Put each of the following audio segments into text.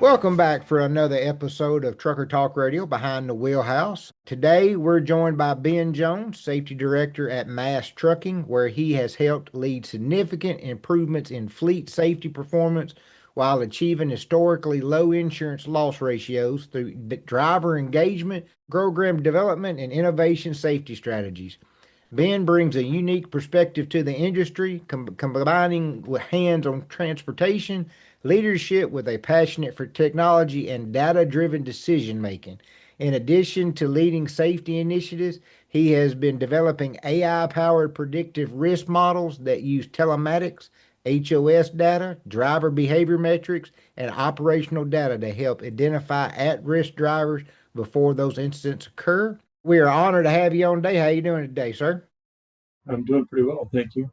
Welcome back for another episode of Trucker Talk Radio Behind the Wheelhouse. Today we're joined by Ben Jones, Safety Director at Mass Trucking, where he has helped lead significant improvements in fleet safety performance while achieving historically low insurance loss ratios through driver engagement, program development, and innovation safety strategies. Ben brings a unique perspective to the industry, combining with hands-on transportation, leadership with a passionate for technology and data-driven decision making. In addition to leading safety initiatives, he has been developing AI-powered predictive risk models that use telematics, HOS data, driver behavior metrics, and operational data to help identify at-risk drivers before those incidents occur. We are honored to have you on today. How you doing today, sir? I'm doing pretty well, thank you.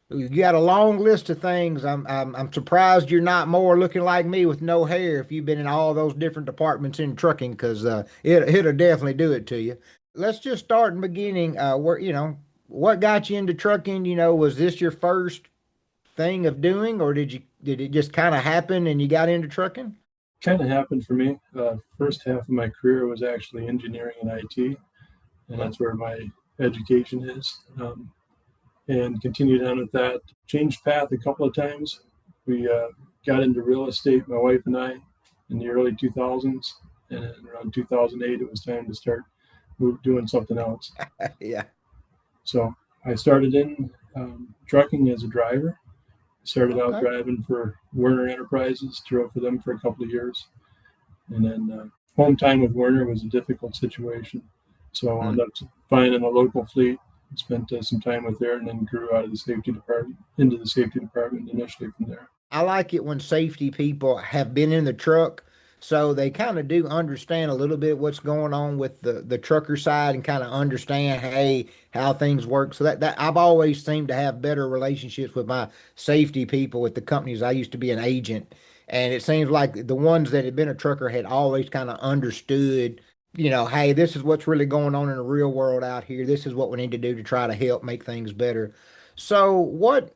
You got a long list of things. I'm surprised you're not more looking like me with no hair if you've been in all those different departments in trucking, because it'll definitely do it to you. Let's just start in the beginning. What got you into trucking? Was this your first thing of doing, or did it just kind of happen and you got into trucking? Kind of happened for me. First half of my career was actually engineering and IT, and that's where my education is. And continued on with that. Changed path a couple of times. We got into real estate, my wife and I, in the early 2000s, and around 2008, it was time to start doing something else. Yeah. So I started in trucking as a driver. Started out Okay. driving for Werner Enterprises, drove for them for a couple of years. And then home time with Werner was a difficult situation. So I ended up finding a local fleet, spent some time with there, and then grew out of the safety department into the safety department initially from there. I like it when safety people have been in the truck, so they kind of do understand a little bit what's going on with the trucker side and kind of understand, hey, how things work. So that I've always seemed to have better relationships with my safety people with the companies. I used to be an agent, and it seems like the ones that had been a trucker had always kind of understood, hey, this is what's really going on in the real world out here. This is what we need to do to try to help make things better. So what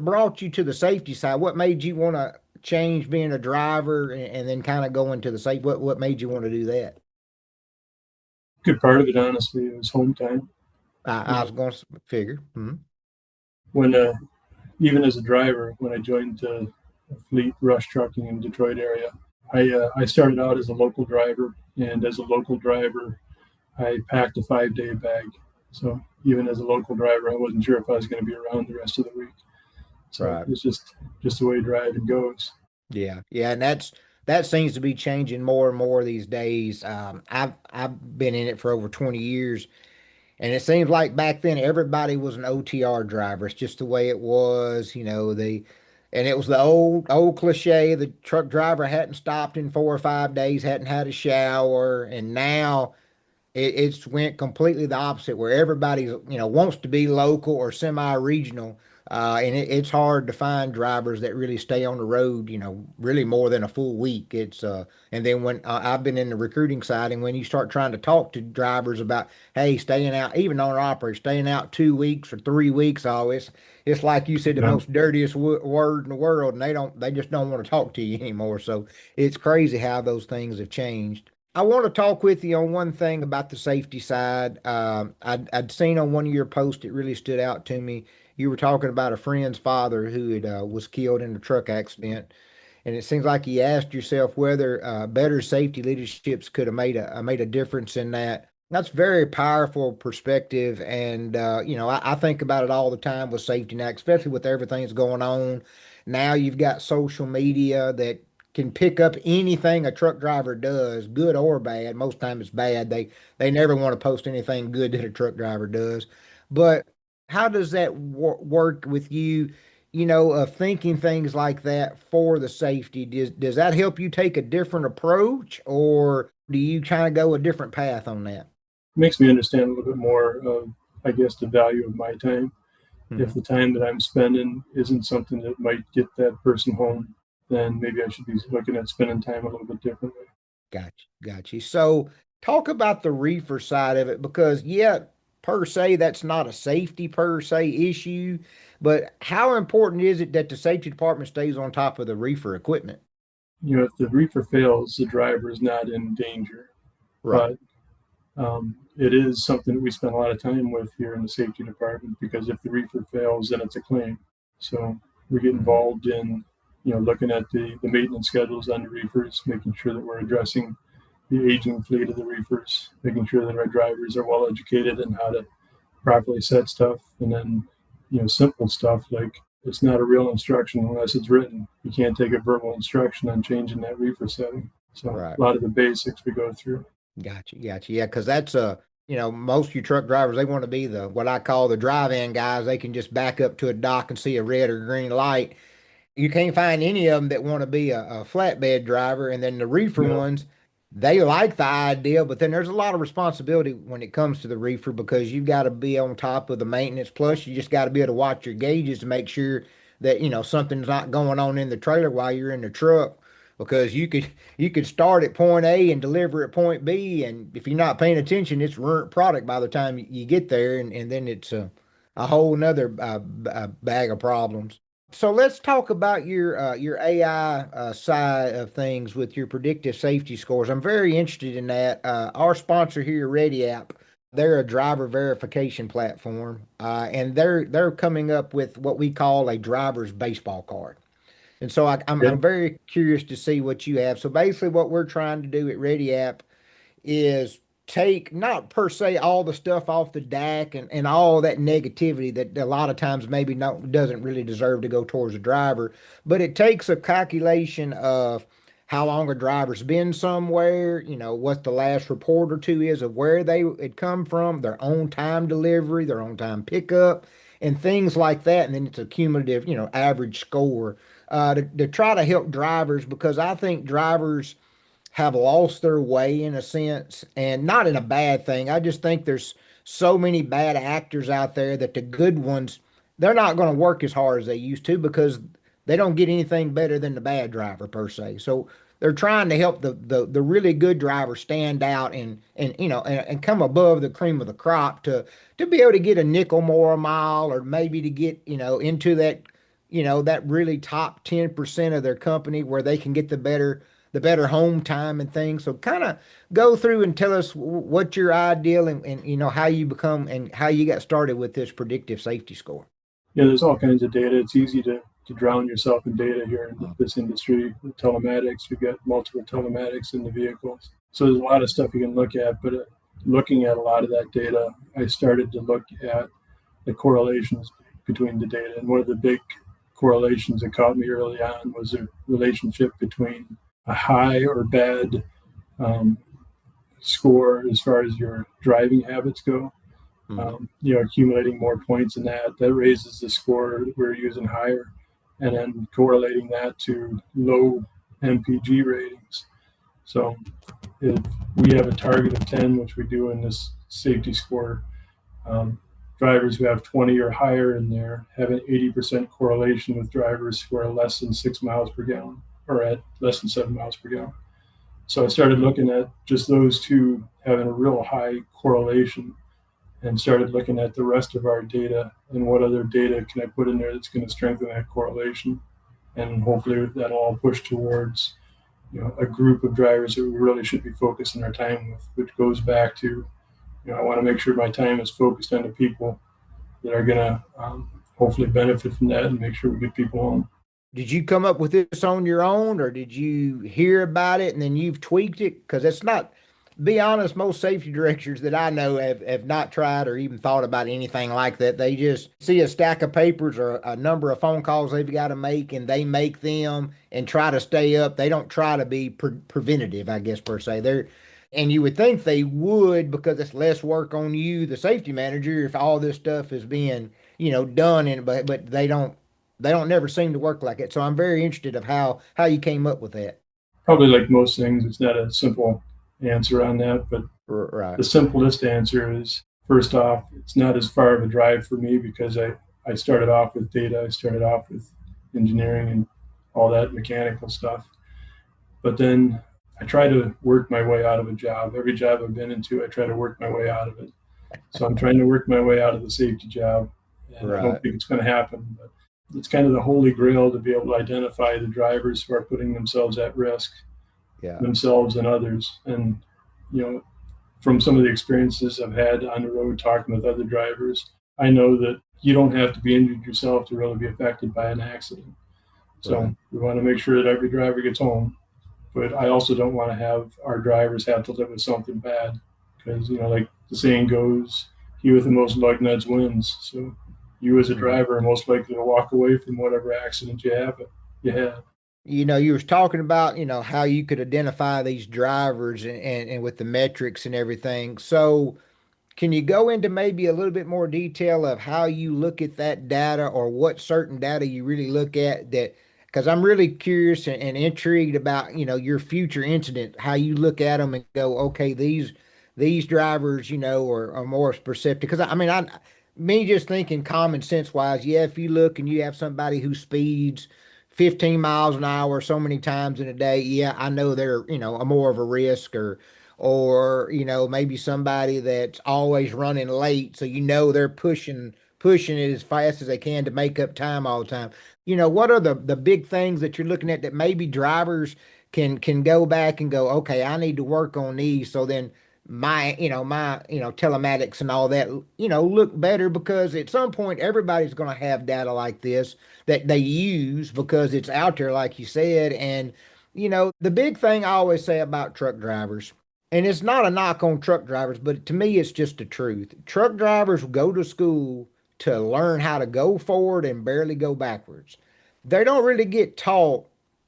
brought you to the safety side? What made you want to change being a driver and then kind of go into the safe? What made you want to do that? Good part of it, honestly, it was home time. I was going to figure. Hmm. When even as a driver, when I joined Fleet Rush Trucking in Detroit area, I started out as a local driver, and as a local driver, I packed a 5-day bag. So even as a local driver, I wasn't sure if I was going to be around the rest of the week. So Right. it's just the way driving goes. Yeah. Yeah. And that seems to be changing more and more these days. I've been in it for over 20 years. And it seems like back then everybody was an OTR driver. It's just the way it was, and it was the old cliche, the truck driver hadn't stopped in 4 or 5 days, hadn't had a shower, and now it's went completely the opposite, where everybody wants to be local or semi-regional, and it's hard to find drivers that really stay on the road, really more than a full week. And then when I've been in the recruiting side, and when you start trying to talk to drivers about, hey, staying out, even on operator, staying out 2 weeks or 3 weeks, it's like you said, the Yeah. most dirtiest word in the world, and they just don't want to talk to you anymore. So it's crazy how those things have changed. I want to talk with you on one thing about the safety side. I'd seen on one of your posts, it really stood out to me. You were talking about a friend's father who was killed in a truck accident, and it seems like you asked yourself whether better safety leaderships could have made a difference in that. That's very powerful perspective, and I think about it all the time with safety now, especially with everything that's going on. Now you've got social media that can pick up anything a truck driver does, good or bad. Most time it's bad. They never want to post anything good that a truck driver does. But how does that work with you? Of thinking things like that for the safety. Does that help you take a different approach, or do you kind of go a different path on that? It makes me understand a little bit more of, I guess, the value of my time. If Hmm. the time that I'm spending isn't something that might get that person home, then maybe I should be looking at spending time a little bit differently. Gotcha, gotcha. So talk about the reefer side of it, because yeah, per se, that's not a safety per se issue, but how important is it that the safety department stays on top of the reefer equipment? if the reefer fails, the driver is not in danger. Right. But it is something that we spend a lot of time with here in the safety department, because if the reefer fails, then it's a claim. So we get involved in, looking at the maintenance schedules on the reefers, making sure that we're addressing the aging fleet of the reefers, making sure that our drivers are well educated in how to properly set stuff. And then, simple stuff like it's not a real instruction unless it's written. You can't take a verbal instruction on changing that reefer setting. So Right. a lot of the basics we go through. Gotcha. Gotcha. Yeah, because that's most of your truck drivers, they want to be the what I call the drive-in guys. They can just back up to a dock and see a red or green light. You can't find any of them that want to be a flatbed driver. And then the reefer Yeah. ones, they like the idea, but then there's a lot of responsibility when it comes to the reefer because you've got to be on top of the maintenance. Plus, you just got to be able to watch your gauges to make sure that, something's not going on in the trailer while you're in the truck because you could start at point A and deliver at point B. And if you're not paying attention, it's ruined product by the time you get there. And then it's a whole nother bag of problems. So let's talk about your AI side of things with your predictive safety scores. I'm very interested in that. Our sponsor here, Ready App, they're a driver verification platform, and they're coming up with what we call a driver's baseball card. And so I'm Okay. very curious to see what you have. So basically, what we're trying to do at Ready App is take not per se all the stuff off the DAC and all that negativity that a lot of times maybe doesn't really deserve to go towards the driver, but it takes a calculation of how long a driver's been somewhere, what the last report or two is of where they had come from, their own time delivery, their own time pickup, and things like that. And then it's a cumulative, average score to try to help drivers because I think drivers have lost their way in a sense, and not in a bad thing. I just think there's so many bad actors out there that the good ones, they're not going to work as hard as they used to because they don't get anything better than the bad driver per se. So they're trying to help the really good driver stand out and come above the cream of the crop to be able to get a nickel more a mile or maybe to get into that really top 10% of their company where they can get the better home time and things. So kind of go through and tell us what your ideal and how you become and how you got started with this predictive safety score. Yeah, there's all kinds of data. It's easy to drown yourself in data here in Oh, this industry. With telematics, we've got multiple telematics in the vehicles. So there's a lot of stuff you can look at, but looking at a lot of that data, I started to look at the correlations between the data. And one of the big correlations that caught me early on was a relationship between a high or bad um, score as far as your driving habits go. mhm. Accumulating more points in that raises the score that we're using higher, and then correlating that to low MPG ratings. So if we have a target of 10, which we do in this safety score, um, drivers who have 20 or higher in there have an 80% correlation with drivers who are less than 6 miles per gallon or at less than 7 miles per gallon. So I started looking at just those two having a real high correlation and started looking at the rest of our data and what other data can I put in there that's going to strengthen that correlation. And hopefully that'll all push towards a group of drivers that we really should be focusing our time with, which goes back to, I want to make sure my time is focused on the people that are going to hopefully benefit from that and make sure we get people home. Did you come up with this on your own, or did you hear about it and then you've tweaked it? Because it's not, be honest, most safety directors that I know have not tried or even thought about anything like that. They just see a stack of papers or a number of phone calls they've got to make and they make them and try to stay up. They don't try to be preventative, I guess, per se. And you would think they would because it's less work on you, the safety manager, if all this stuff is being, done and but they don't never seem to work like it. So I'm very interested of how you came up with that. Probably like most things, it's not a simple answer on that, but Right. the simplest answer is first off, it's not as far of a drive for me because I started off with data, I started off with engineering and all that mechanical stuff. But then I try to work my way out of a job. Every job I've been into, I try to work my way out of it. So I'm trying to work my way out of the safety job, and I don't Right. think it's going to happen. But it's kind of the holy grail to be able to identify the drivers who are putting themselves at risk, Yeah. themselves and others. And, you know, from some of the experiences I've had on the road talking with other drivers, I know that you don't have to be injured yourself to really be affected by an accident. Right. So we want to make sure that every driver gets home, but I also don't want to have our drivers have to live with something bad because, you know, like the saying goes, he with the most lug nuts wins. So you as a Mhm. driver are most likely to walk away from whatever accident you have. You was talking about, how you could identify these drivers and with the metrics and everything. So, can you go into maybe a little bit more detail of how you look at that data or what certain data you really look at that, because I'm really curious and intrigued about, your future incident, how you look at them and go, okay, these drivers, are more perceptive. Because I mean, me just thinking common sense wise, yeah, if you look and you have somebody who speeds 15 miles an hour so many times in a day, yeah, I know they're, a more of a risk, or maybe somebody that's always running late, so they're pushing it as fast as they can to make up time all the time. What are the big things that you're looking at that maybe drivers can go back and go, okay, I need to work on these, so then my telematics and all that look better, because at some point everybody's going to have data like this that they use because it's out there, like you said. And the big thing I always say about truck drivers, and it's not a knock on truck drivers, but to me, it's just the truth. Truck drivers go to school to learn how to go forward and barely go backwards. They don't really get taught,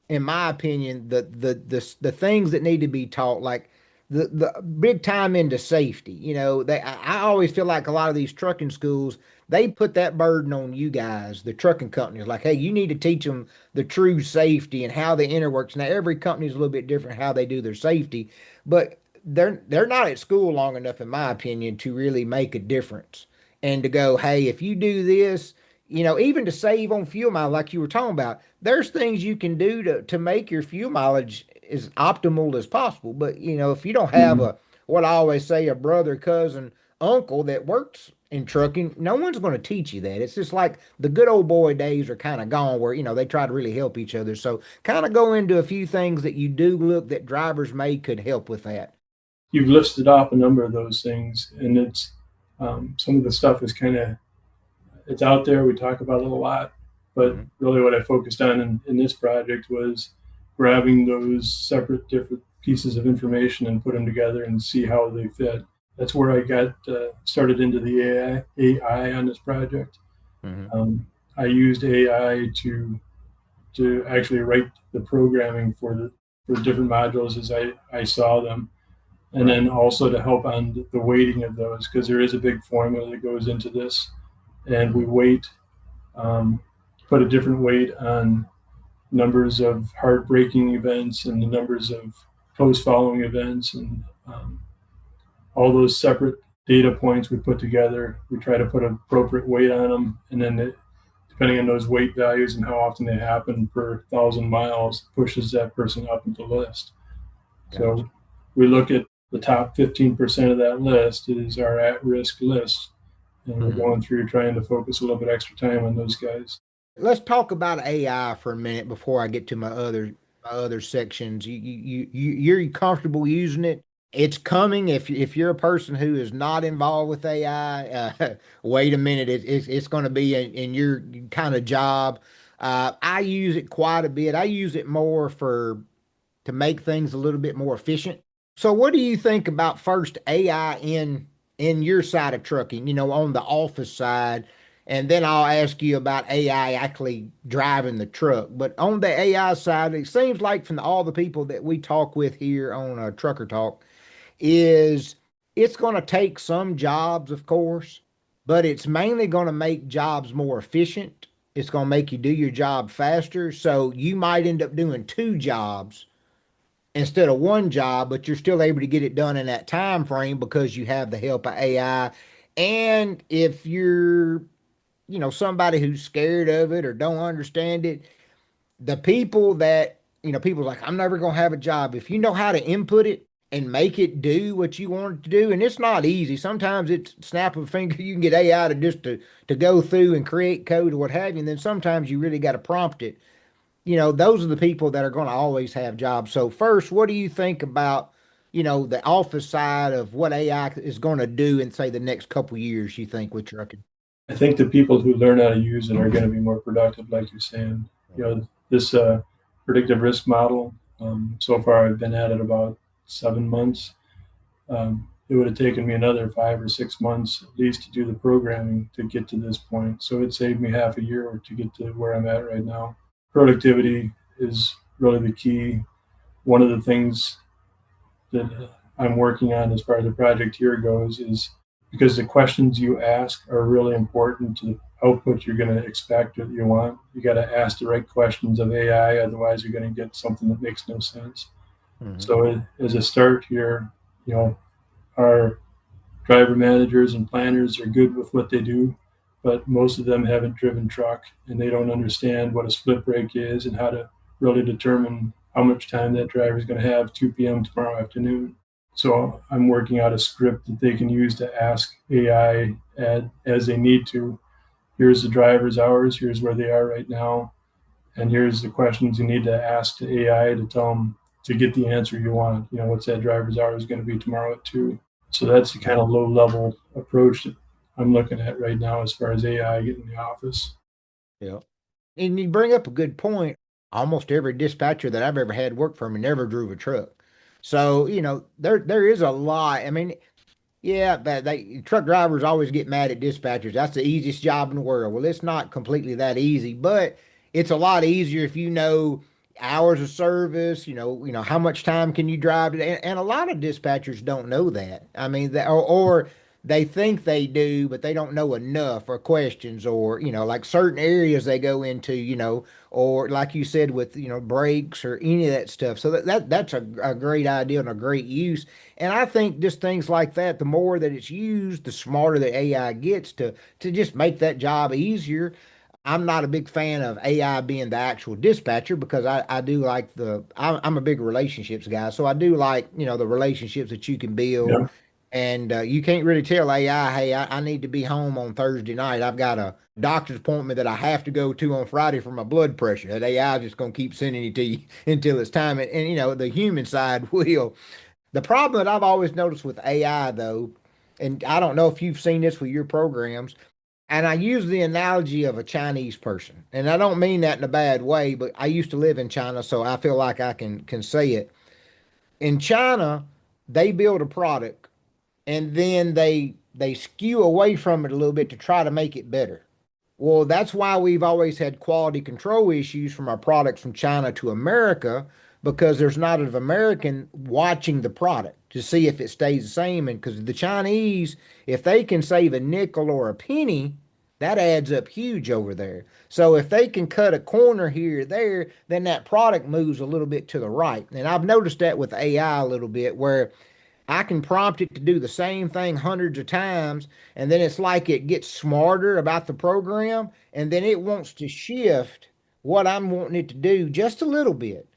in my opinion, the things that need to be taught, like the big time into safety. I always feel like a lot of these trucking schools, they put that burden on you guys, the trucking companies, like, hey, you need to teach them the true safety and how the inner works. Now, every company is a little bit different how they do their safety, but they're not at school long enough, in my opinion, to really make a difference and to go, hey, if you do this, even to save on fuel mileage, like you were talking about, there's things you can do to make your fuel mileage as optimal as possible. But if you don't have Mm-hmm. a, what I always say, a brother, cousin, uncle that works in trucking, no one's going to teach you that. It's just like the good old boy days are kind of gone, where they try to really help each other. So kind of go into a few things that you do look that drivers may could help with that. You've listed off a number of those things, and it's some of the stuff is kind of it's out there. We talk about it a lot, but Mhm. really what I focused on in this project was grabbing those separate different pieces of information and put them together and see how they fit. That's where I got started into the AI on this project. Mhm. I used AI to actually write the programming for the different modules as I saw them, and Right. then also to help on the weighting of those because there is a big formula that goes into this, and we Mhm. weight um, put a different weight on numbers of heartbreaking events and the numbers of post following events and all those separate data points we put together. We try to put an appropriate weight on them, and then depending on those weight values and how often they happen per 1,000 miles, pushes that person up into the list. Gotcha. So we look at the top 15% of that list is our at-risk list, and we're Mhm. going through trying to focus a little bit extra time on those guys. Let's talk about AI for a minute before I get to my other sections. You're comfortable using it. It's coming. If you're a person who is not involved with AI, wait a minute. It's going to be in your kind of job. I use it quite a bit. I use it more for to make things a little bit more efficient. So what do you think about first AI in your side of trucking, on the office side? And then I'll ask you about AI actually driving the truck. But on the AI side, it seems like from all the people that we talk with here on Trucker Talk, is it's going to take some jobs, of course, but it's mainly going to make jobs more efficient. It's going to make you do your job faster. So you might end up doing two jobs instead of one job, but you're still able to get it done in that time frame because you have the help of AI. And if you're, somebody who's scared of it or don't understand it, the people that, people like, I'm never going to have a job. If you know how to input it and make it do what you want it to do. And it's not easy. Sometimes it's snap of a finger. You can get AI to just to go through and create code or what have you. And then sometimes you really got to prompt it. Those are the people that are going to always have jobs. So first, what do you think about, the office side of what AI is going to do in say the next couple years, you think, with trucking? I think the people who learn how to use it are going to be more productive, like you're saying. This predictive risk model, so far I've been at it about 7 months. It would have taken me another 5 or 6 months at least to do the programming to get to this point. So it saved me half a year to get to where I'm at right now. Productivity is really the key. One of the things that I'm working on as far as the project here goes is because the questions you ask are really important to the output you're going to expect or that you want. You got to ask the right questions of AI, otherwise you're going to get something that makes no sense. Hmm. So as a start here, you know, our driver managers and planners are good with what they do, but most of them haven't driven truck and they don't understand what a split break is and how to really determine how much time that driver is going to have 2 p.m. tomorrow afternoon. So I'm working out a script that they can use to ask AI as they need to. Here's the driver's hours. Here's where they are right now. And here's the questions you need to ask to AI to tell them to get the answer you want. What's that driver's hours going to be tomorrow at 2? So that's the kind of low level approach that I'm looking at right now as far as AI getting the office. Yeah. And you bring up a good point. Almost every dispatcher that I've ever had work for me never drove a truck. So, there is a lot. I mean, yeah, but truck drivers always get mad at dispatchers. That's the easiest job in the world. Well, it's not completely that easy, but it's a lot easier if you know hours of service, how much time can you drive today. And a lot of dispatchers don't know that. I mean, or they think they do, but they don't know enough or questions or, like certain areas they go into, or like you said with, brakes or any of that stuff. So that's a great idea and a great use. And I think just things like that, the more that it's used, the smarter the AI gets to just make that job easier. I'm not a big fan of AI being the actual dispatcher because I do like I'm a big relationships guy. So I do like, the relationships that you can build. Yeah. And you can't really tell AI, hey, I need to be home on Thursday night. I've got a doctor's appointment that I have to go to on Friday for my blood pressure. That AI is just going to keep sending it to you until it's time. And, the human side will. The problem that I've always noticed with AI, though, and I don't know if you've seen this with your programs, and I use the analogy of a Chinese person, and I don't mean that in a bad way, but I used to live in China, so I feel like I can say it. In China, they build a product, and then they skew away from it a little bit to try to make it better. Well, that's why we've always had quality control issues from our products from China to America because there's not an American watching the product to see if it stays the same. And because the Chinese, if they can save a nickel or a penny, that adds up huge over there. So if they can cut a corner here or there, then that product moves a little bit to the right. And I've noticed that with AI a little bit where I can prompt it to do the same thing hundreds of times, and then it's like it gets smarter about the program, and then it wants to shift what I'm wanting it to do just a little bit.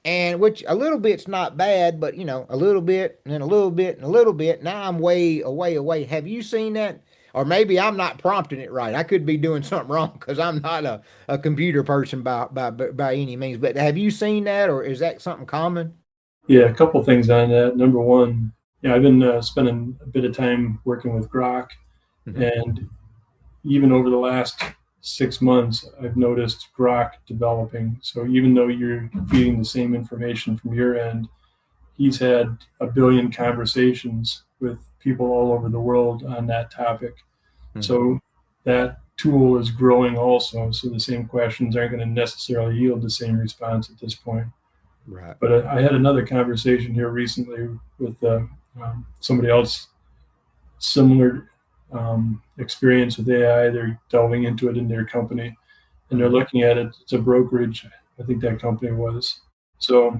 And which a little bit's not bad, but a little bit and then a little bit and a little bit. Now I'm way away away. Have you seen that? Or maybe I'm not prompting it right. I could be doing something wrong because I'm not a computer person by any means. But have you seen that, or is that something common? Yeah, a couple things on that. Number one, I've been spending a bit of time working with Grok, Hmm. and even over the last 6 months, I've noticed Grok developing. So even though you're feeding the same information from your end, he's had a billion conversations with people all over the world on that topic. Hmm. So that tool is growing also. So the same questions aren't going to necessarily yield the same response at this point. Right. But I had another conversation here recently with somebody else, similar experience with AI. They're delving into it in their company, and they're Hmm. looking at it. It's a brokerage, I think that company was. So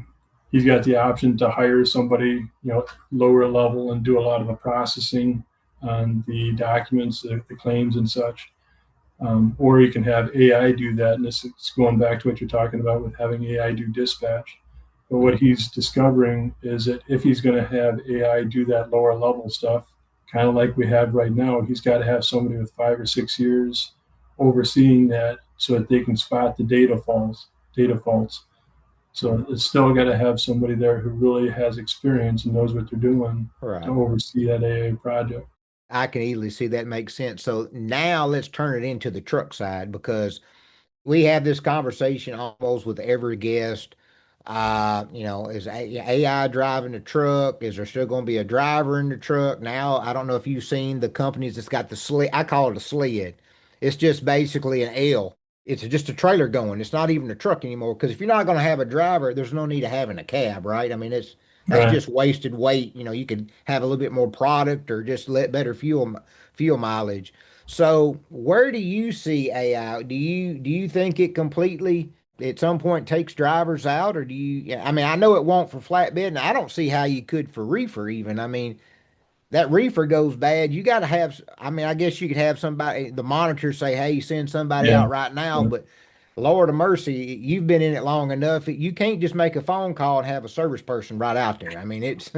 he's got the option to hire somebody, lower level and do a lot of the processing on the documents, the claims and such. Or you can have AI do that. And this is going back to what you're talking about with having AI do dispatch. But what he's discovering is that if he's going to have AI do that lower level stuff, kind of like we have right now, he's got to have somebody with 5 or 6 years overseeing that so that they can spot the data faults. So it's still got to have somebody there who really has experience and knows what they're doing to Right. oversee that AA project. I can easily see that makes sense. So now let's turn it into the truck side because we have this conversation almost with every guest. Is AI driving the truck? Is there still going to be a driver in the truck? Now, I don't know if you've seen the companies that's got the sled. I call it a sled. It's just basically an L. It's just a trailer going. It's not even a truck anymore. Because if you're not going to have a driver, there's no need of having a cab, right? I mean, that's Right. just wasted weight. You could have a little bit more product or just let better fuel mileage. So where do you see AI? Do you think it completely at some point takes drivers out, or do you? Yeah, I mean, I know it won't for flatbed, and I don't see how you could for reefer even. I mean, that reefer goes bad, you got to have. I mean, I guess you could have somebody, the monitor say, "Hey, send somebody Yeah. out right now." Yeah. But Lord of mercy, you've been in it long enough. You can't just make a phone call and have a service person right out there. I mean, it's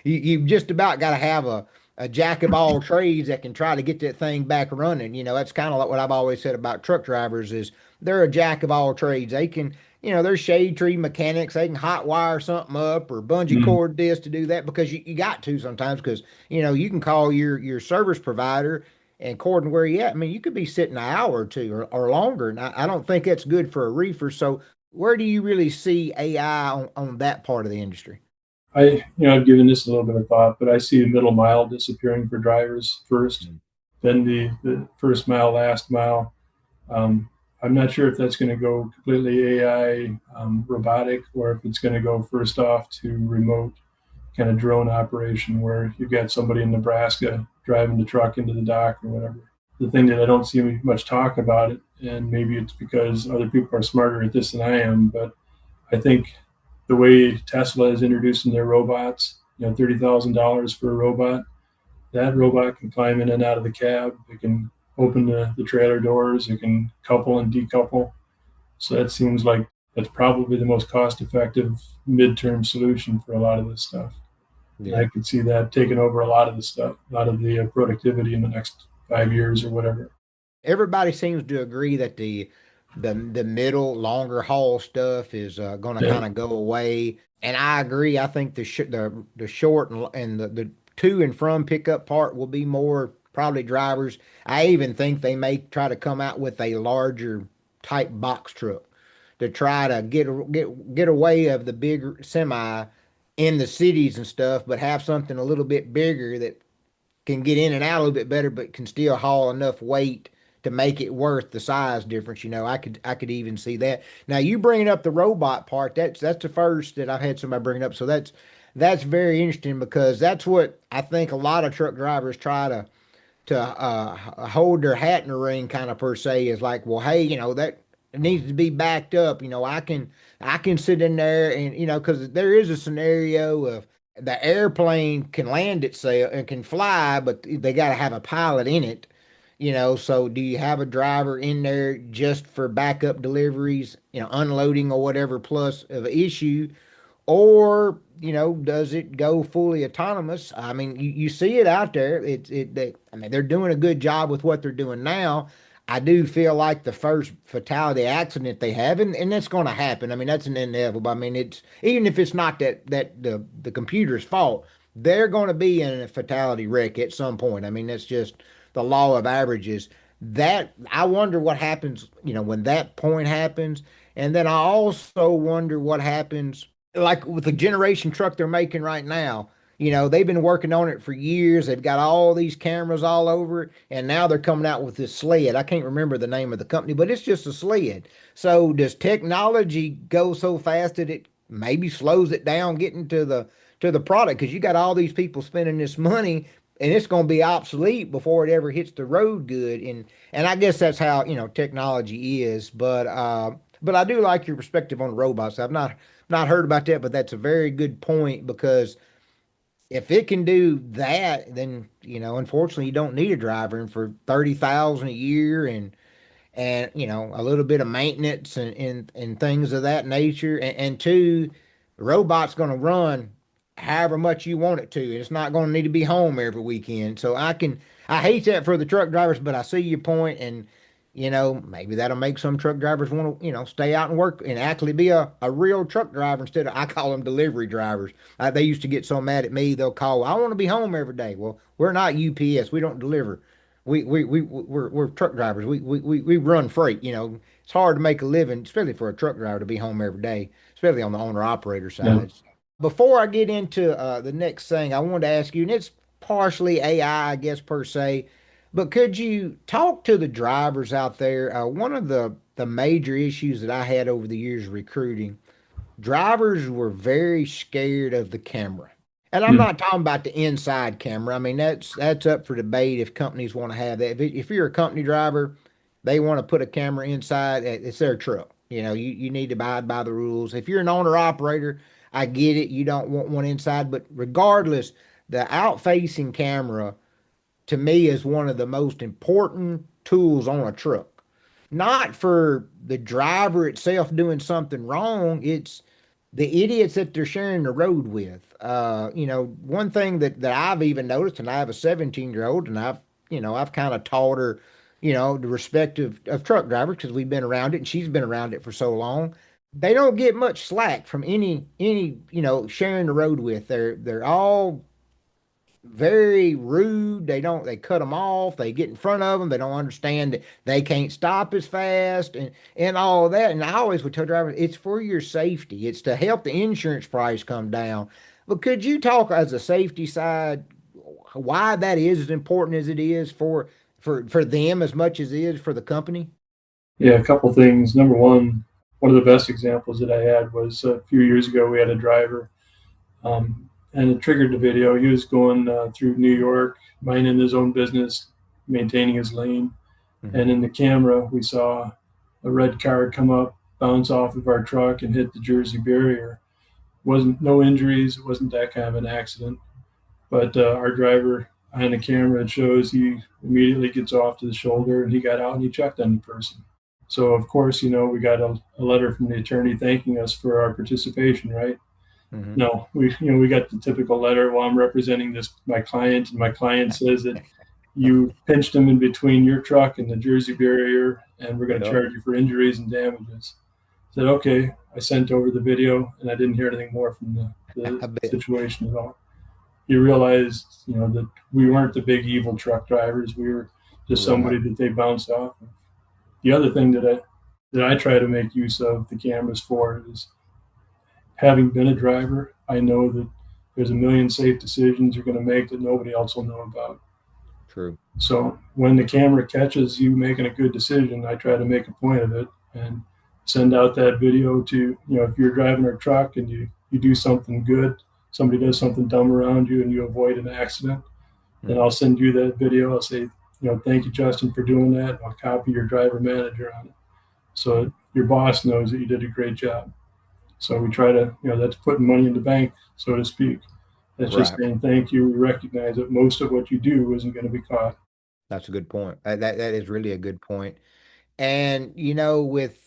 you've just about got to have a jack of all trades that can try to get that thing back running. That's kind of like what I've always said about truck drivers is they're a jack of all trades. They can, they're shade tree mechanics. They can hot wire something up or bungee Mm. cord this to do that because you got to sometimes because you can call your service provider and according to where you at, I mean, you could be sitting an hour or two or longer. And I don't think that's good for a reefer. So where do you really see AI on that part of the industry? I've given this a little bit of thought, but I see the middle mile disappearing for drivers first, then the first mile, last mile. Um, I'm not sure if that's going to go completely AI robotic or if it's going to go first off to remote kind of drone operation where you've got somebody in Nebraska driving the truck into the dock or whatever. The thing that I don't see much talk about it, and maybe it's because other people are smarter at this than I am, but I think the way Tesla is introducing their robots, $30,000 for a robot, that robot can climb in and out of the cab. It can open the trailer doors. It can couple and decouple. So that seems like that's probably the most cost effective midterm solution for a lot of this stuff. And I Yeah. could see that taking over a lot of the stuff, a lot of the productivity in the next 5 years or whatever. Everybody seems to agree that the middle longer haul stuff is going to Yeah. kind of go away, and I agree. I think the short and the to and from pickup part will be more probably drivers. I even think they may try to come out with a larger type box truck to try to get away of the bigger semi in the cities and stuff, but have something a little bit bigger that can get in and out a little bit better, but can still haul enough weight to make it worth the size difference. I could even see that. Now you bringing up the robot part, that's the first that I've had somebody bring it up. So that's very interesting because that's what I think a lot of truck drivers try to hold their hat in the ring kind of per se is like, well, hey, that it needs to be backed up. I can sit in there and because there is a scenario of the airplane can land itself and can fly, but they got to have a pilot in it. So do you have a driver in there just for backup deliveries, unloading or whatever plus of an issue? Or does it go fully autonomous? I mean, you see it out there. I mean, they're doing a good job with what they're doing now. I do feel like the first fatality accident they have, and that's going to happen. I mean, that's an inevitable. I mean, it's even if it's not that the computer's fault, they're going to be in a fatality wreck at some point. I mean, that's just the law of averages. That I wonder what happens, when that point happens, and then I also wonder what happens like with the generation truck they're making right now. They've been working on it for years. They've got all these cameras all over it, and now they're coming out with this sled. I can't remember the name of the company, but it's just a sled. So does technology go so fast that it maybe slows it down getting to the product? Because you got all these people spending this money, and it's going to be obsolete before it ever hits the road good. And I guess that's how technology is. But I do like your perspective on robots. I've not heard about that, but that's a very good point because if it can do that, then unfortunately, you don't need a driver. And for 30,000 a year, and a little bit of maintenance and things of that nature, and two, The robot's going to run however much you want it to. It's not going to need to be home every weekend. So I hate that for the truck drivers, but I see your point, and maybe that'll make some truck drivers want to, stay out and work and actually be a real truck driver instead of, I call them delivery drivers. They used to get so mad at me, they'll call, I want to be home every day. Well, we're not UPS. We don't deliver. We're truck drivers. We run freight. It's hard to make a living, especially for a truck driver to be home every day, especially on the owner operator Yeah. side. Before I get into the next thing, I wanted to ask you, and it's partially AI, I guess, per se, but could you talk to the drivers out there? One of the major issues that I had over the years recruiting, drivers were very scared of the camera. And I'm Mm. not talking about the inside camera. I mean, that's up for debate if companies want to have that. If you're a company driver, they want to put a camera inside, it's their truck. You need to abide by the rules. If you're an owner operator, I get it. You don't want one inside, but regardless, the out-facing camera to me is one of the most important tools on a truck. Not for the driver itself doing something wrong, it's the idiots that they're sharing the road with. One thing that I've even noticed, and I have a 17-year-old, and I've kind of taught her, the respect of truck drivers because we've been around it, and she's been around it for so long. They don't get much slack from any sharing the road with. They're all very rude. They cut them off. They get in front of them. They don't understand that they can't stop as fast and all of that. And I always would tell drivers, it's for your safety. It's to help the insurance price come down. But could you talk as a safety side why that is as important as it is for them as much as it is for the company? Yeah, a couple things. Number one of the best examples that I had was a few years ago. We had a driver, and it triggered the video. He was going through New York, minding his own business, maintaining his lane, Hmm. and in the camera we saw a red car come up, bounce off of our truck, and hit the Jersey barrier. Wasn't no injuries. It wasn't that kind of an accident. But our driver behind the camera, it shows he immediately gets off to the shoulder, and he got out and he checked on the person. So of course, we got a letter from the attorney thanking us for our participation, right? Hmm. No, we got the typical letter. Well, I'm representing this my client, and my client says that you pinched him in between your truck and the Jersey barrier, and we're going to Yep. charge you for injuries and damages. I said, okay. I sent over the video, and I didn't hear anything more from the I bet. situation at all. You realized, that we weren't the big evil truck drivers. We were just Right. somebody that they bounced off. The other thing that I try to make use of the cameras for is having been a driver. I know that there's a million safe decisions you're going to make that nobody else will know about. True. So when the camera catches you making a good decision, I try to make a point of it and send out that video to, if you're driving a truck and you do something good, somebody does something dumb around you and you avoid an accident, then Hmm. I'll send you that video. I'll say, thank you, Justin, for doing that. I'll copy your driver manager on it. So your boss knows that you did a great job. So we try to, that's putting money in the bank, so to speak. That's just Right. saying thank you. We recognize that most of what you do isn't going to be caught. That's a good point. That is really a good point. And with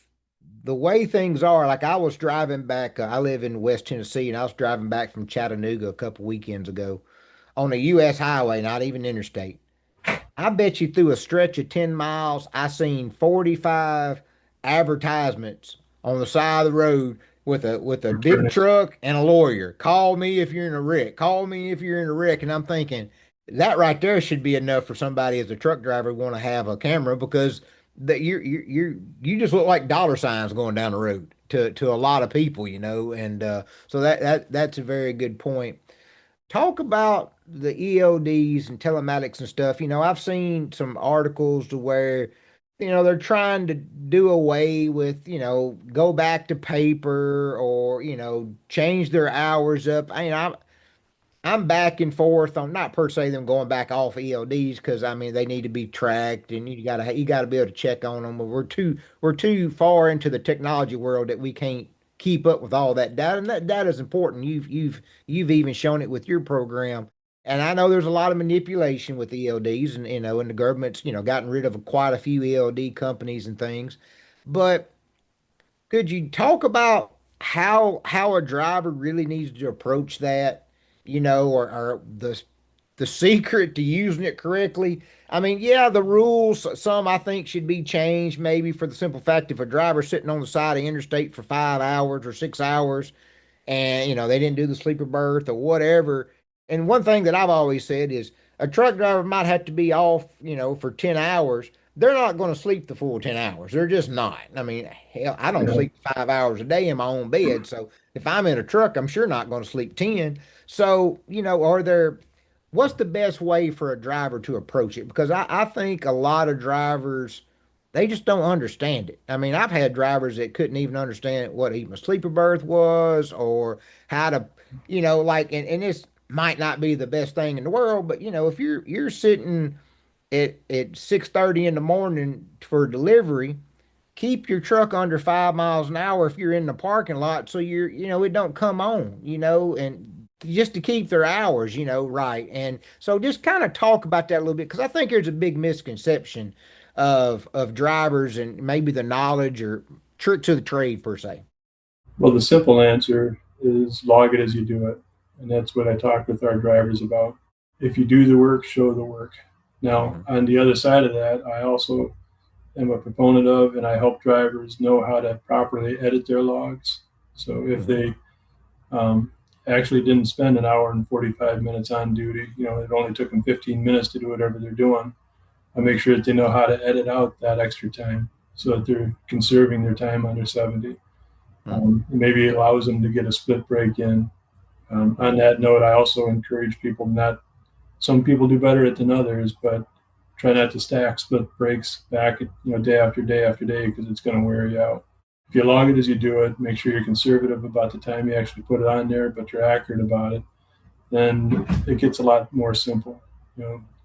the way things are, like I was driving back, I live in West Tennessee, and I was driving back from Chattanooga a couple weekends ago on a U.S. highway, not even interstate. I bet you through a stretch of 10 miles, I seen 45 advertisements on the side of the road with a big Attorneys. truck and a lawyer. Call me if you're in a wreck. Call me if you're in a wreck. And I'm thinking that right there should be enough for somebody as a truck driver want to have a camera because that you just look like dollar signs going down the road to a lot of people, and so that's a very good point. Talk about the ELDs and telematics and stuff. I've seen some articles to where, they're trying to do away with, go back to paper or, change their hours up. I'm back and forth on not per se them going back off ELDs because I mean they need to be tracked and you gotta be able to check on them. But we're too far into the technology world that we can't keep up with all that data, and that data is important. You've even shown it with your program, and I know there's a lot of manipulation with ELDs, and the government's gotten rid of quite a few ELD companies and things, but could you talk about how a driver really needs to approach that, or the secret to using it correctly. I mean, yeah, the rules, some I think should be changed, maybe for the simple fact if a driver's sitting on the side of interstate for 5 hours or 6 hours and they didn't do the sleeper berth or whatever. And one thing that I've always said is a truck driver might have to be off, for 10 hours. They're not going to sleep the full 10 hours. They're just not. I mean, hell, I don't Yeah. sleep 5 hours a day in my own bed. So if I'm in a truck, I'm sure not going to sleep 10. So, what's the best way for a driver to approach it? Because I think a lot of drivers, they just don't understand it. I mean, I've had drivers that couldn't even understand what even a sleeper berth was or how to, and this might not be the best thing in the world, but if you're sitting at 6:30 in the morning for delivery, keep your truck under 5 miles an hour if you're in the parking lot so it don't come on, and just to keep their hours, right. And so just kind of talk about that a little bit because I think there's a big misconception of drivers and maybe the knowledge or trick to the trade per se. Well, the simple answer is log it as you do it. And that's what I talk with our drivers about. If you do the work, show the work. Now, Mhm. on the other side of that, I also am a proponent of, and I help drivers know how to properly edit their logs. So if Mhm. they um, actually didn't spend an hour and 45 minutes on duty, it only took them 15 minutes to do whatever they're doing, I make sure that they know how to edit out that extra time so that they're conserving their time under 70. Mhm. Maybe it allows them to get a split break in. On that note, I also encourage people not, some people do better at than others, but try not to stack split breaks back, day after day after day, because it's going to wear you out. If you log it as you do it, make sure you're conservative about the time you actually put it on there, but you're accurate about it. Then it gets a lot more simple.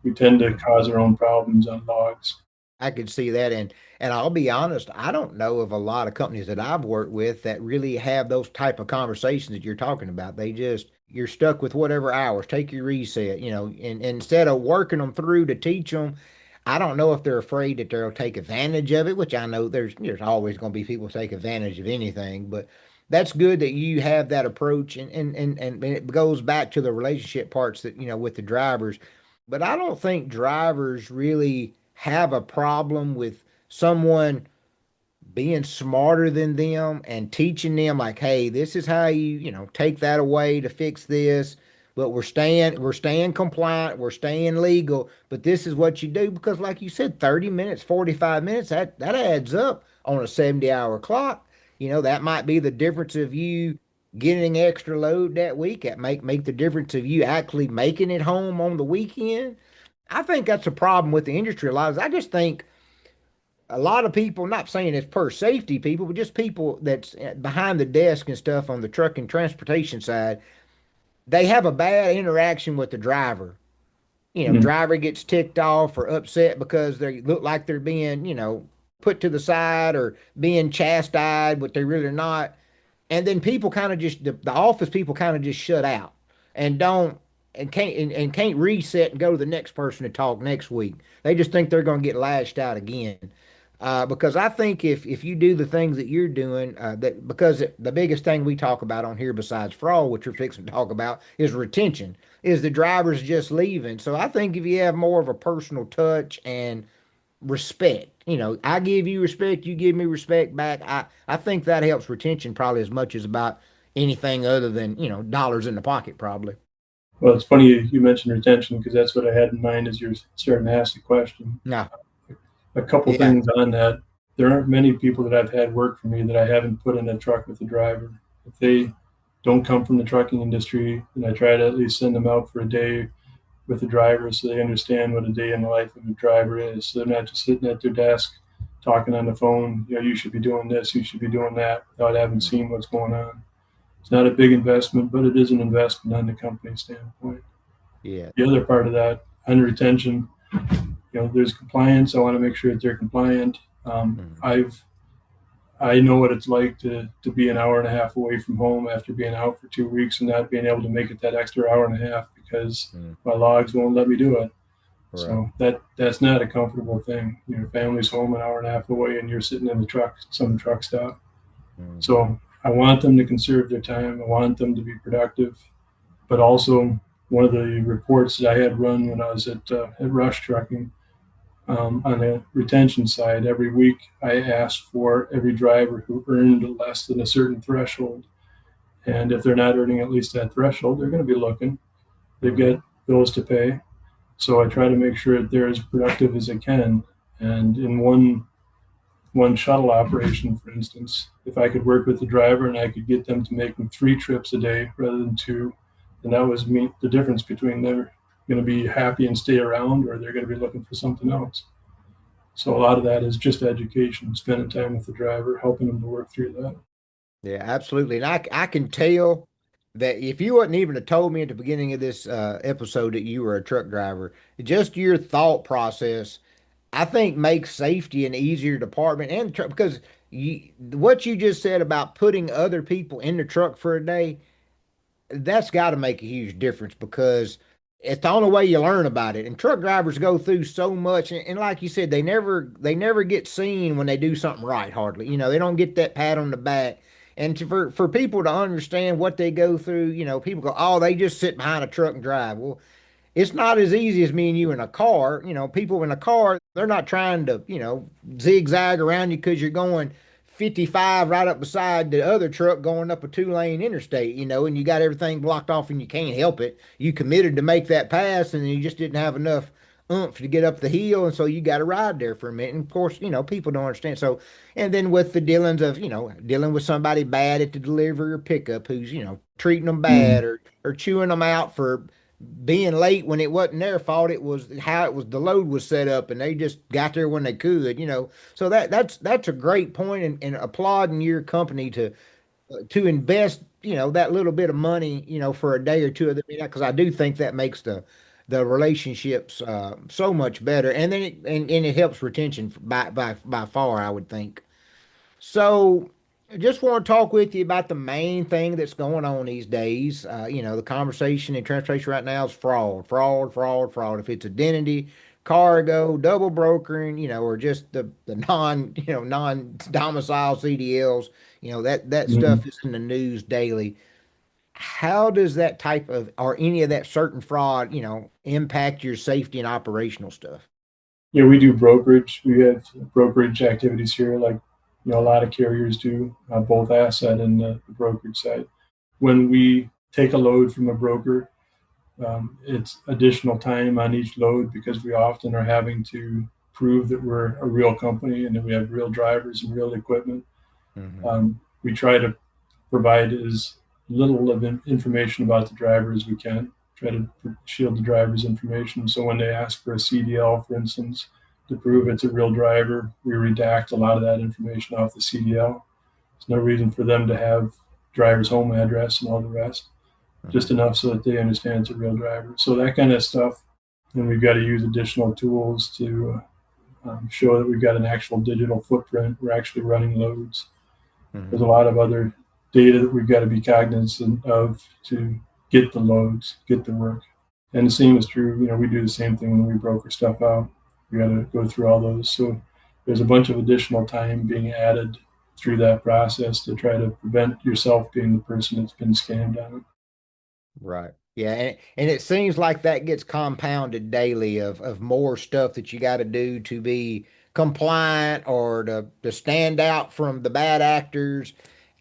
We tend to Mhm. cause our own problems on logs. I could see that, and I'll be honest, I don't know of a lot of companies that I've worked with that really have those type of conversations that you're talking about. They just you're stuck with whatever hours. Take your reset, and instead of working them through to teach them, I don't know if they're afraid that they'll take advantage of it, which I know there's always going to be people take advantage of anything, but that's good that you have that approach, and it goes back to the relationship parts that with the drivers. But I don't think drivers really have a problem with someone being smarter than them and teaching them like, hey, this is how you take that away to fix this. But we're staying compliant, we're staying legal, but this is what you do because like you said, 30 minutes, 45 minutes, that adds up on a 70-hour clock. That might be the difference of you getting extra load that week. That make the difference of you actually making it home on the weekend. I think that's a problem with the industry a lot. Is I just think a lot of people, not saying it's per safety people, but just people that's behind the desk and stuff on the truck and transportation side, they have a bad interaction with the driver. Mm-hmm. Driver gets ticked off or upset because they look like they're being, put to the side or being chastised, but they're really not. And then people kind of just the office people kind of just shut out and don't and can't reset and go to the next person to talk next week. They just think they're going to get lashed out again. Because I think if you do the things that you're doing, that because the biggest thing we talk about on here besides fraud, which we're fixing to talk about, is retention, is the drivers just leaving. So I think if you have more of a personal touch and respect. I give you respect, you give me respect back. I think that helps retention probably as much as about anything other than, dollars in the pocket probably. Well, it's funny you mentioned retention because that's what I had in mind as you're starting to ask the question. No. A couple Yeah. things on that. There aren't many people that I've had work for me that I haven't put in a truck with the driver. If they don't come from the trucking industry, and I try to at least send them out for a day with the driver so they understand what a day in the life of a driver is. So they're not just sitting at their desk talking on the phone, you should be doing this, you should be doing that, without having Mm. seen what's going on. It's not a big investment, but it is an investment on the company standpoint. Yeah. The other part of that, on retention, there's compliance. I want to make sure that they're compliant. Mm. I know what it's like to be an hour and a half away from home after being out for 2 weeks and not being able to make it that extra hour and a half because Mm. my logs won't let me do it. Right. So that's not a comfortable thing. Your family's home an hour and a half away and you're sitting in the truck, some truck stop. Mm. So I want them to conserve their time. I want them to be productive. But also, one of the reports that I had run when I was at Rush Trucking, on the retention side, every week I asked for every driver who earned less than a certain threshold. And if they're not earning at least that threshold, they're going to be looking. They've Mhm. got bills to pay. So I try to make sure that they're as productive as they can. And in one shuttle operation, for instance, if I could work with the driver and I could get them to making 3 trips a day rather than 2, then that was the difference between they're going to be happy and stay around or they're going to be looking for something else. So a lot of that is just education, spending time with the driver, helping them to work through that. Yeah, absolutely. And I can tell that if you wouldn't even have told me at the beginning of this episode that you were a truck driver, just your thought process, I think makes safety an easier department and because what you just said about putting other people in the truck for a day, that's got to make a huge difference because it's the only way you learn about it. And truck drivers go through so much, and like you said, they never get seen when they do something right. Hardly, they don't get that pat on the back. And for people to understand what they go through, people go, "Oh, they just sit behind a truck and drive." Well, it's not as easy as me and you in a car. People in a car, they're not trying to, zigzag around you because you're going 55 right up beside the other truck going up a 2-lane interstate, and you got everything blocked off and you can't help it. You committed to make that pass and you just didn't have enough oomph to get up the hill. And so you got to ride there for a minute. And of course, people don't understand. So, and then with the dealings of, dealing with somebody bad at the delivery or pickup who's, treating them bad Mm. or chewing them out for being late when it wasn't their fault. It was how it was the load was set up, and they just got there when they could. So that's a great point, and applauding your company to invest that little bit of money for a day or two of the because I do think that makes the relationships so much better, and then it helps retention by far, I would think. So, I just want to talk with you about the main thing that's going on these days. The conversation in transportation right now is fraud, fraud, fraud, fraud. If it's identity, cargo, double brokering, or just the non-domicile CDLs, that Mm. stuff is in the news daily. How does that type of or any of that certain fraud, impact your safety and operational stuff? Yeah, we do brokerage. We have brokerage activities here, like a lot of carriers do, both asset and the brokerage side. When we take a load from a broker, it's additional time on each load because we often are having to prove that we're a real company and that we have real drivers and real equipment. Hmm. We try to provide as little of information about the driver as we can, try to shield the driver's information. So when they ask for a CDL, for instance, to prove it's a real driver, we redact a lot of that information off the CDL. There's no reason for them to have driver's home address and all the rest, just Hmm. enough so that they understand it's a real driver. So that kind of stuff. And we've got to use additional tools to show that we've got an actual digital footprint. We're actually running loads. There's a Hmm. lot of other data that we've got to be cognizant of to get the loads, get the work. And the same is true, we do the same thing when we broker stuff out. We got to go through all those. So there's a bunch of additional time being added through that process to try to prevent yourself being the person that's been scammed on it. Right. Yeah, and it seems like that gets compounded daily of more stuff that you got to do to be compliant or to stand out from the bad actors.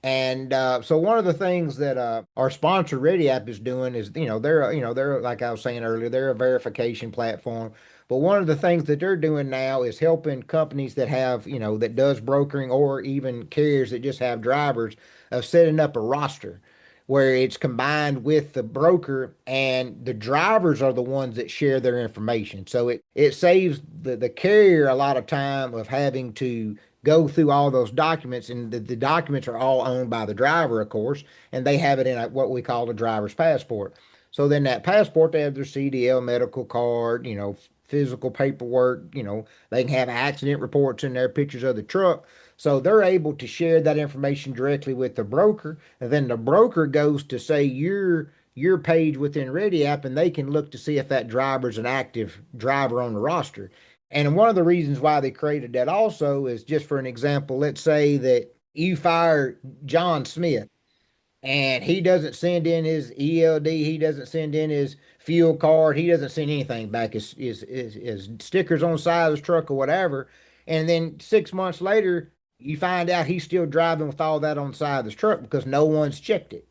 And so one of the things that our sponsor Ready App is doing is, they're like I was saying earlier, they're a verification platform. But one of the things that they're doing now is helping companies that have, that does brokering or even carriers that just have drivers of setting up a roster where it's combined with the broker and the drivers are the ones that share their information. So it saves the carrier a lot of time of having to go through all those documents, and the documents are all owned by the driver, of course, and they have it in what we call a driver's passport. So then that passport, they have their CDL medical card, physical paperwork, they can have accident reports in there, pictures of the truck. So they're able to share that information directly with the broker, and then the broker goes to say your page within Ready App, and they can look to see if that driver's an active driver on the roster. And one of the reasons why they created that also is just for an example. Let's say that you fire John Smith and he doesn't send in his ELD, he doesn't send in his fuel card, he doesn't send anything back, his stickers on the side of his truck or whatever. And then 6 months later, you find out he's still driving with all that on the side of his truck because no one's checked it.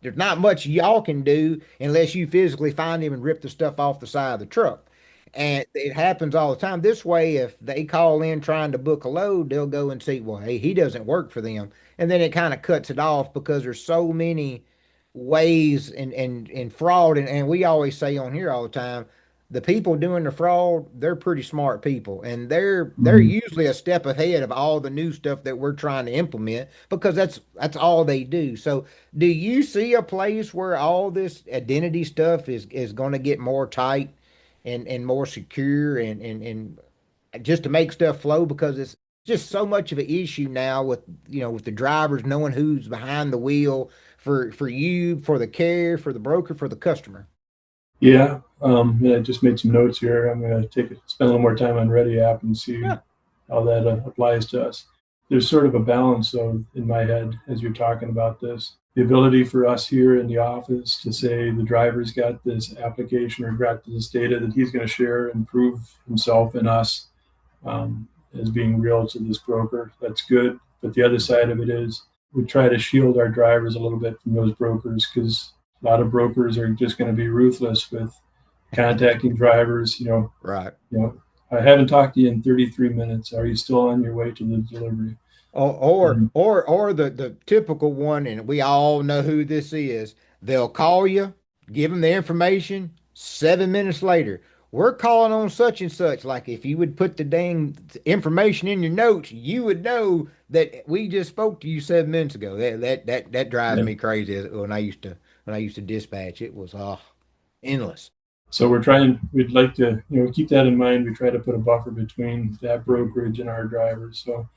There's not much y'all can do unless you physically find him and rip the stuff off the side of the truck. And it happens all the time. This way, if they call in trying to book a load, they'll go and see, well, hey, he doesn't work for them. And then it kind of cuts it off because there's so many ways and fraud. And we always say on here all the time, the people doing the fraud, they're pretty smart people. And they're Mhm. usually a step ahead of all the new stuff that we're trying to implement because that's all they do. So do you see a place where all this identity stuff is going to get more tight and more secure and just to make stuff flow because it's just so much of an issue now with with the drivers knowing who's behind the wheel for you, for the carrier, for the broker, for the customer. Yeah, yeah, I just made some notes here. I'm going to spend a little more time on Ready app and see Yeah, how that applies to us. There's sort of a balance, though, in my head as you're talking about this. The ability for us here in the office to say the driver's got this application or got this data that he's going to share and prove himself and us as being real to this broker. That's good. But the other side of it is we try to shield our drivers a little bit from those brokers because a lot of brokers are just going to be ruthless with contacting drivers. right. I haven't talked to you in 33 minutes. Are you still on your way to the delivery? Or And the typical one, and we all know who this is. They'll call you, give them the information. 7 minutes later, we're calling on such and such. Like if you would put the dang information in your notes, you would know that we just spoke to you 7 minutes ago. That drives yeah. me crazy. When I used to dispatch, it was endless. So we'd like to, keep that in mind. We try to put a buffer between that brokerage and our drivers. So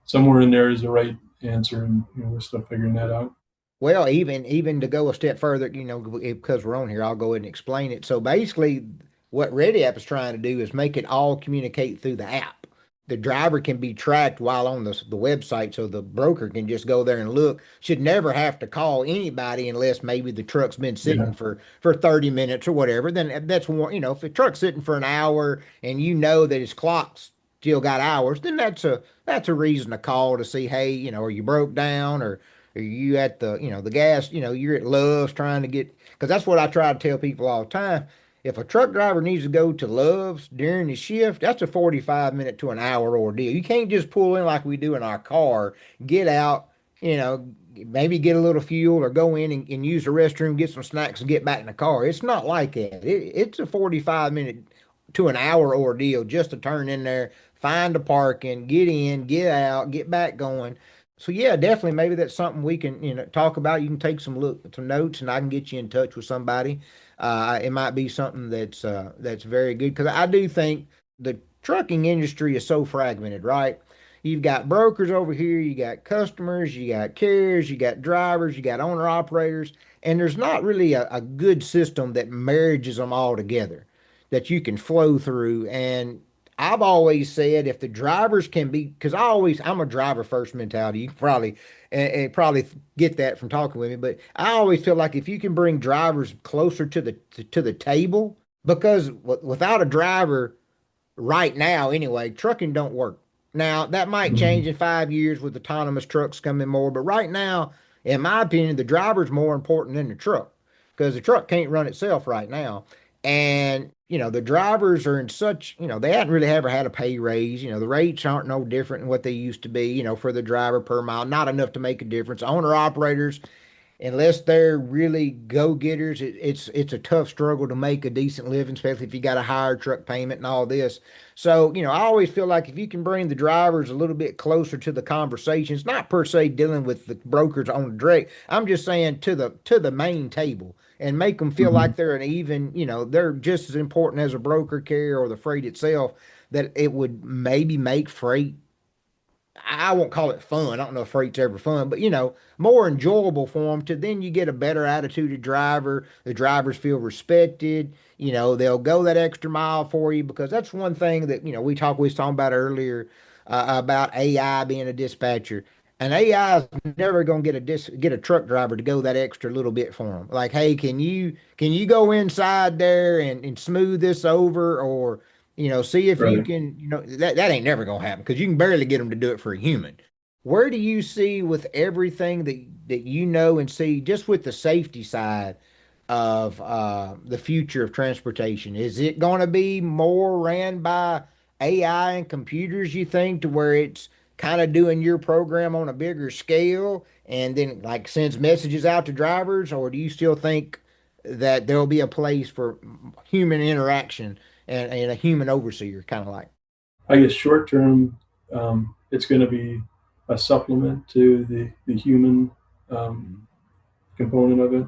somewhere in there is the right answer, and we're still figuring that out. Well, even to go a step further, because we're on here, I'll go ahead and explain it. So basically, what Ready App is trying to do is make it all communicate through the app. The driver can be tracked while on the website, so the broker can just go there and look. Should never have to call anybody unless maybe the truck's been Yeah, sitting for 30 minutes or whatever. Then that's one, if the truck's sitting for an hour and you know that his clock's still got hours, then that's a reason to call to see, hey, are you broke down or are you at the gas, you're at Love's trying to get, because that's what I try to tell people all the time. If a truck driver needs to go to Love's during the shift, that's a 45 minute to an hour ordeal. You can't just pull in like we do in our car, get out, you know, maybe get a little fuel or go in and use the restroom, get some snacks and get back in the car. It's not like that. It's a 45 minute to an hour ordeal just to turn in there, find a parking, get in, get out, get back going. So yeah, definitely maybe that's something we can, talk about. You can take some notes and I can get you in touch with somebody. It might be something that's very good because I do think the trucking industry is so fragmented, right? You've got brokers over here, you got customers, you got carriers, you got drivers, you got owner operators, and there's not really a good system that marriages them all together that you can flow through. And I've always said if the drivers can be, because I'm a driver first mentality. You probably get that from talking with me, but I always feel like if you can bring drivers closer to the table, because without a driver right now anyway, trucking don't work. Now that might mhm. change in 5 years with autonomous trucks coming more, but right now, in my opinion, the driver's more important than the truck because the truck can't run itself right now. And the drivers are in such, they hadn't really ever had a pay raise. The rates aren't no different than what they used to be, for the driver per mile, not enough to make a difference. Owner operators, unless they're really go-getters, it's a tough struggle to make a decent living, especially if you got a higher truck payment and all this. So, I always feel like if you can bring the drivers a little bit closer to the conversations, not per se dealing with the brokers on the direct, I'm just saying to the main table and make them feel Mhm. like they're an even, they're just as important as a broker carrier or the freight itself, that it would maybe make freight, I won't call it fun. I don't know if freight's ever fun, but more enjoyable for them to then you get a better attitude driver. The drivers feel respected. They'll go that extra mile for you because that's one thing that, we was talking about earlier. about AI being a dispatcher. And AI is never going to get a truck driver to go that extra little bit for them. Like, hey, can you go inside there and smooth this over, or see if you Right. can, that ain't never going to happen because you can barely get them to do it for a human. Where do you see with everything that and see just with the safety side of the future of transportation? Is it going to be more ran by AI and computers, you think, to where it's kind of doing your program on a bigger scale and then like sends messages out to drivers? Or do you still think that there'll be a place for human interaction and a human overseer, kind of like? I guess short term, it's going to be a supplement to the human um, component of it.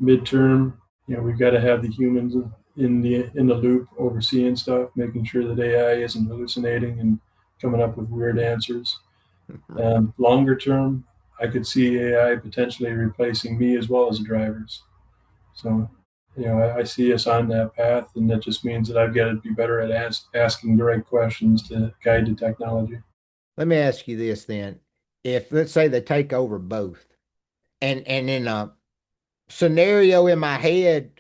Midterm, we've got to have the humans in the loop overseeing stuff, making sure that AI isn't hallucinating and coming up with weird answers. Longer term, I could see AI potentially replacing me as well as the drivers. So, I see us on that path, and that just means that I've got to be better at asking the right questions to guide the technology. Let me ask you this then. If let's say they take over both, and in a scenario in my head,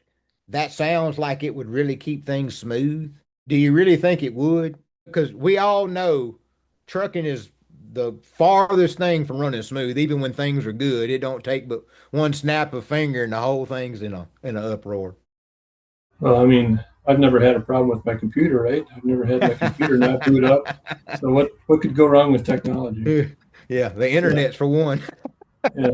that sounds like it would really keep things smooth. Do you really think it would? Because we all know trucking is the farthest thing from running smooth. Even when things are good, it don't take but one snap of finger and the whole thing's in a uproar. Well, I mean, I've never had a problem with my computer, right? I've never had my computer not boot up. So what could go wrong with technology? Yeah, the Yeah, internet's for one, yeah.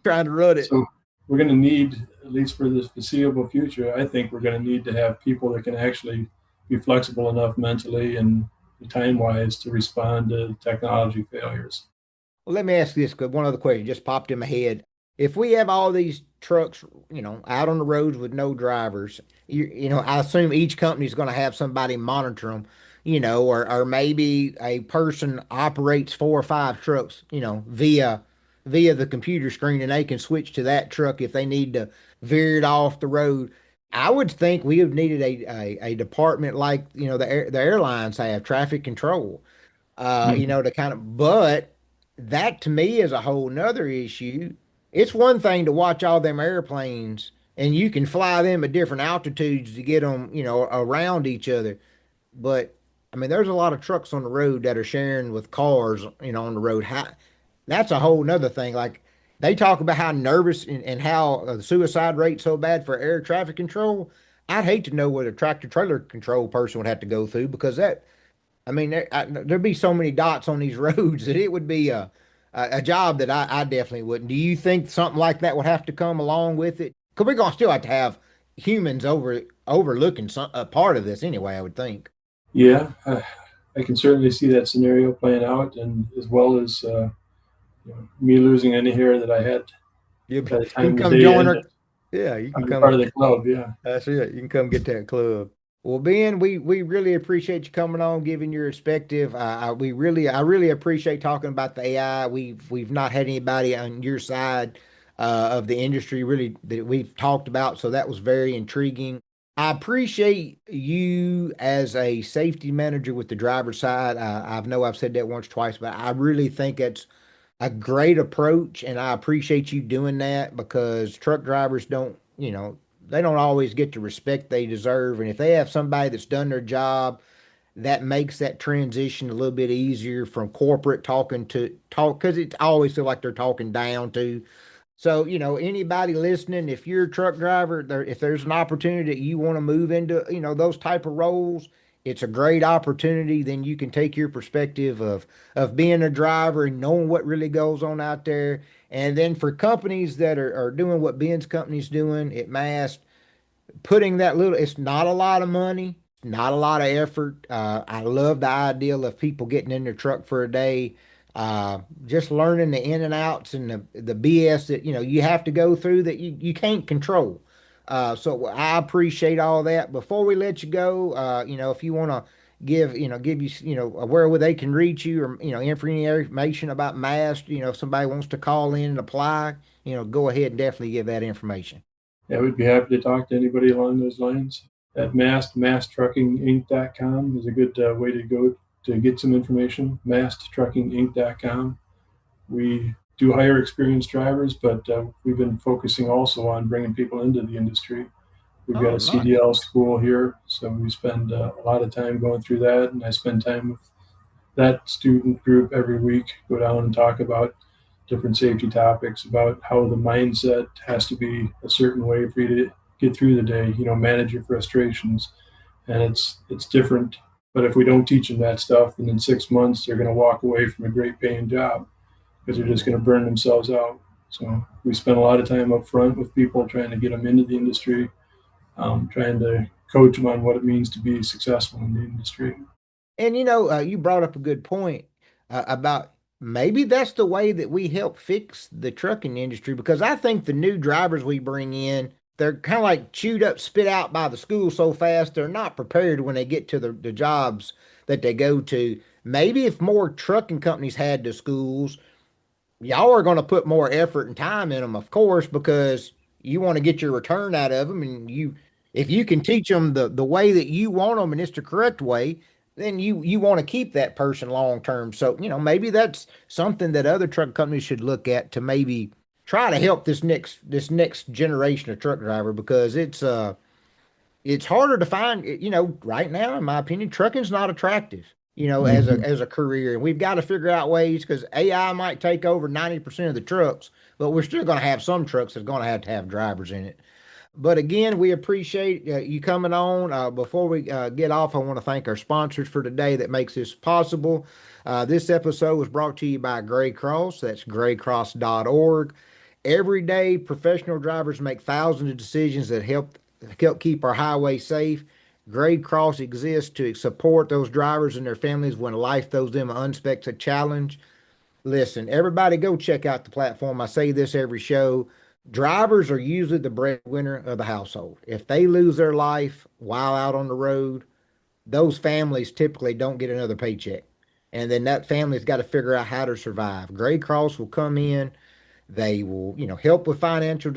trying to run it. So we're going to need, at least for this foreseeable future, I think we're going to need to have people that can actually be flexible enough mentally and time wise to respond to technology failures. Well, let me ask you this, because one other question just popped in my head. If we have all these trucks, out on the roads with no drivers, I assume each company is going to have somebody monitor them, or maybe a person operates four or five trucks, via the computer screen, and they can switch to that truck if they need to veer it off the road. I would think we have needed a department like, the airlines have, traffic control, Mhm. to kind of, but that to me is a whole nother issue. It's one thing to watch all them airplanes and you can fly them at different altitudes to get them, around each other. But I mean, there's a lot of trucks on the road that are sharing with cars, on the road. That's a whole nother thing. Like they talk about how nervous and how the suicide rate's so bad for air traffic control. I'd hate to know what a tractor trailer control person would have to go through because I mean, there'd be so many dots on these roads that it would be a job that I definitely wouldn't. Do you think something like that would have to come along with it? Because we're gonna still have to have humans overlooking a part of this anyway, I would think. Yeah, I can certainly see that scenario playing out, and as well as me losing any hair that I had by the You can time the come day join ended. our. Yeah, you can I'm part come. of the club. Yeah, That's it. You can come get that club. Well, Ben, we really appreciate you coming on, giving your perspective. I really appreciate talking about the AI. We've not had anybody on your side of the industry really that we've talked about, so that was very intriguing. I appreciate you as a safety manager with the driver's side. I know I've said that once, twice, but I really think it's a great approach, and I appreciate you doing that because truck drivers don't, they don't always get the respect they deserve. And if they have somebody that's done their job, that makes that transition a little bit easier from corporate talking to talk because it always feel like they're talking down to. So, anybody listening, if you're a truck driver, if there's an opportunity that you want to move into, those type of roles, it's a great opportunity. Then you can take your perspective of being a driver and knowing what really goes on out there. And then for companies that are doing what Ben's company's doing at Mast, putting that little, it's not a lot of money, not a lot of effort. I love the ideal of people getting in their truck for a day, just learning the in and outs and the BS that, you have to go through that you can't control. So I appreciate all that. Before we let you go, if you want to give you, where they can reach you or, for any information about Mast, if somebody wants to call in and apply, go ahead and definitely give that information. yeah, we'd be happy to talk to anybody along those lines. At masttruckinginc.com is a good way to go to get some information, massedtruckinginc.com. We do hire experienced drivers, but we've been focusing also on bringing people into the industry. We've got Oh, a nice. CDL school here, so we spend a lot of time going through that, and I spend time with that student group every week, go down and talk about different safety topics, about how the mindset has to be a certain way for you to get through the day, manage your frustrations. And it's different. But if we don't teach them that stuff, then in 6 months, they're going to walk away from a great paying job because they're just going to burn themselves out. So we spend a lot of time up front with people trying to get them into the industry, trying to coach them on what it means to be successful in the industry. And you brought up a good point about maybe that's the way that we help fix the trucking industry because I think the new drivers we bring in, they're kind of like chewed up, spit out by the school so fast, they're not prepared when they get to the jobs that they go to. Maybe if more trucking companies had the schools, y'all are going to put more effort and time in them, of course, because you want to get your return out of them. And if you can teach them the way that you want them and it's the correct way, then you want to keep that person long term. So, maybe that's something that other truck companies should look at to maybe try to help this next generation of truck driver because it's harder to find, right now, in my opinion, trucking's not attractive, as a Mm-hmm. as a career. And we've got to figure out ways because AI might take over 90% of the trucks, but we're still going to have some trucks that's going to have drivers in it. But again, we appreciate you coming on. Before we get off, I want to thank our sponsors for today that makes this possible. This episode was brought to you by Gray Cross. That's graycross.org. Every day, professional drivers make thousands of decisions that help keep our highway safe. Gray Cross exists to support those drivers and their families when life throws them an unexpected challenge. Listen, everybody go check out the platform. I say this every show. Drivers are usually the breadwinner of the household. If they lose their life while out on the road, those families typically don't get another paycheck. And then that family's got to figure out how to survive. Gray Cross will come in. They will, help with financial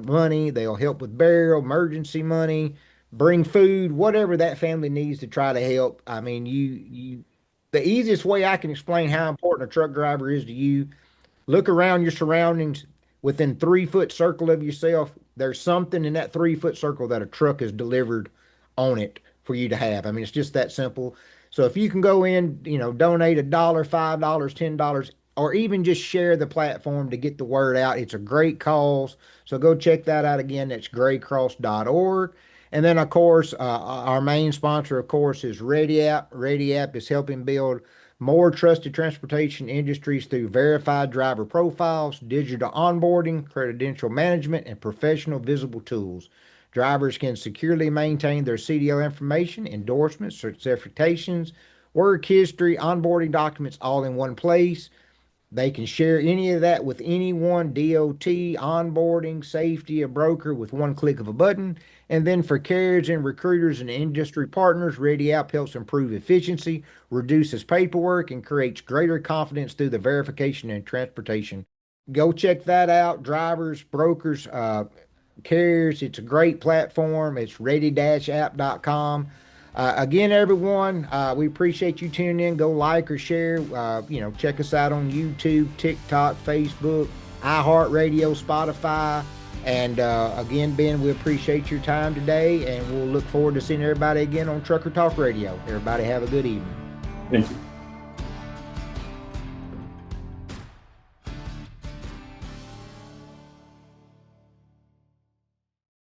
money. They'll help with burial, emergency money, bring food, whatever that family needs to try to help. I mean, the easiest way I can explain how important a truck driver is to you. Look around your surroundings within 3 foot circle of yourself. There's something in that 3 foot circle that a truck is delivered on it for you to have. I mean, it's just that simple. So if you can go in, donate $1, $5, $10, or even just share the platform to get the word out, it's a great cause. So go check that out again. That's graycross.org. And then, of course, our main sponsor, of course, is ReadyApp. ReadyApp is helping build more trusted transportation industries through verified driver profiles, digital onboarding, credential management, and professional visible tools. Drivers can securely maintain their CDL information, endorsements, certifications, work history, onboarding documents all in one place. They can share any of that with anyone, DOT, onboarding, safety, a broker with one click of a button. And then for carriers and recruiters and industry partners, ReadyApp helps improve efficiency, reduces paperwork, and creates greater confidence through the verification and transportation. Go check that out, drivers, brokers, carriers. It's a great platform. It's ready-app.com. Again, everyone, we appreciate you tuning in. Go like or share. Check us out on YouTube, TikTok, Facebook, iHeartRadio, Spotify. And again, Ben, we appreciate your time today, and we'll look forward to seeing everybody again on Trucker Talk Radio. Everybody have a good evening. Thank you.